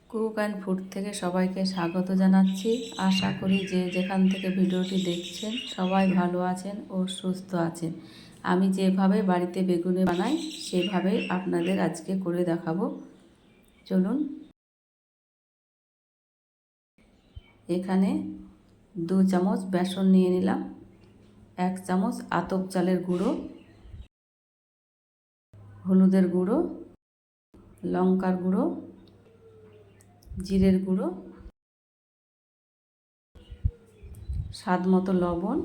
Cook and food থেকে সবাইকে স্বাগত জানাচ্ছি। আশা করি যে যেখান থেকে ভিডিওটি দেখছেন সবাই ভালো আছেন ও সুস্থ আছেন। আমি যেভাবে বাড়িতে বেগুনি বানাই সেভাবেই আপনাদের আজকে করে দেখাবো। চলুন। এখানে 2 চামচ বেসন নিয়ে নিলাম, 1 চামচ আতপ চালের গুঁড়ো, হলুদের গুঁড়ো, লঙ্কার গুঁড়ো, জিরের গুঁড়ো, স্বাদ মতো লবণ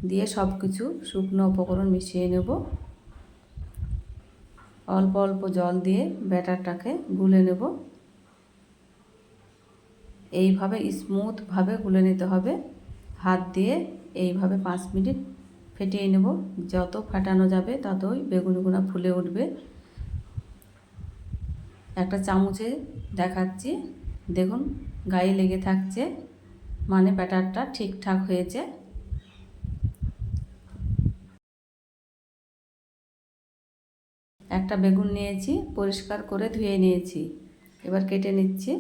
দিয়ে সব কিছু শুকনো উপকরণ মিশিয়ে নেব। অল্প অল্প জল দিয়ে ব্যাটারটাকে গুলে নেব। এইভাবে স্মুথভাবে গুলে নিতে হবে। হাত দিয়ে এইভাবে 5 মিনিট ফেটিয়ে নেব। যত ফাটানো যাবে ততই বেগুনিগুলো ফুলে উঠবে। একটা চামচে দেখাচ্ছি, দেখুন গায়ে লেগে থাকছে, মানে ব্যাটারটা ঠিকঠাক হয়েছে। একটা বেগুন নিয়েছি, পরিষ্কার করে ধুয়ে নিয়েছি। এবার কেটে নিচ্ছি।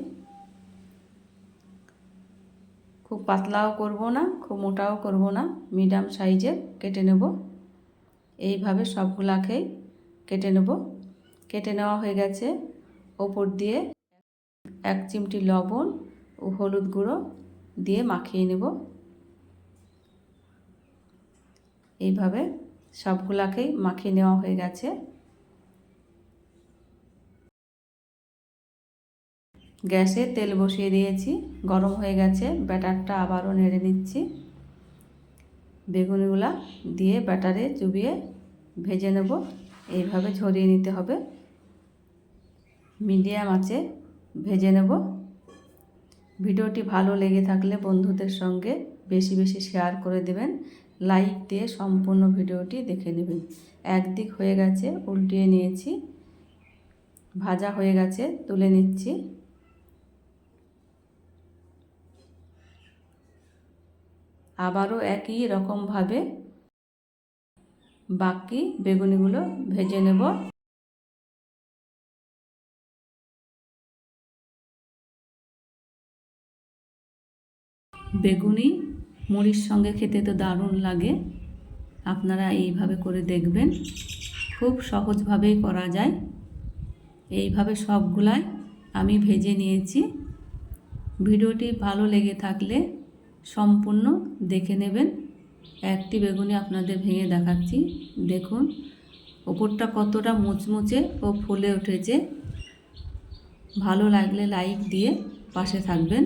খুব পাতলাও করব না, খুব মোটাও করব না, মিডিয়াম সাইজের কেটে নেব। এইভাবে সবগুলাকেই কেটে নেব। কেটে নেওয়া হয়ে গেছে। ওপর দিয়ে 1 চিমটি লবণ ও হলুদ গুঁড়ো দিয়ে মাখিয়ে নেব। এইভাবে সবগুলাকেই মাখিয়ে নেওয়া হয়ে গেছে। গ্যাসে তেল বসিয়ে দিয়েছি, গরম হয়ে গেছে। ব্যাটারটা আবারও নেড়ে নিচ্ছি। বেগুনিগুলা দিয়ে ব্যাটারে চুবিয়ে ভেজে নেব। এইভাবে ঝরিয়ে নিতে হবে। মিডিয়াম আঁচে ভেজে নেব। ভিডিওটি ভালো লেগে থাকলে বন্ধুদের সঙ্গে বেশি বেশি শেয়ার করে দেবেন। লাইক দিয়ে সম্পূর্ণ ভিডিওটি দেখে নেবেন। একদিক হয়ে গেছে, উল্টিয়ে নিয়েছি। ভাজা হয়ে গেছে, তুলে নিচ্ছি। আবারও একই রকমভাবে বাকি বেগুনিগুলো ভেজে নেব। বেগুনি মুড়ির সঙ্গে খেতে তো দারুণ লাগে। আপনারা এইভাবে করে দেখবেন, খুব সহজভাবেই করা যায়। এইভাবে সবগুলাই আমি ভেজে নিয়েছি। ভিডিওটি ভালো লেগে থাকলে সম্পূর্ণ দেখে নেবেন। একটি বেগুনি আপনাদের ভেঙে দেখাচ্ছি, দেখুন ওপরটা কতটা মুচমুচে ও ফুলে উঠেছে। ভালো লাগলে লাইক দিয়ে পাশে থাকবেন।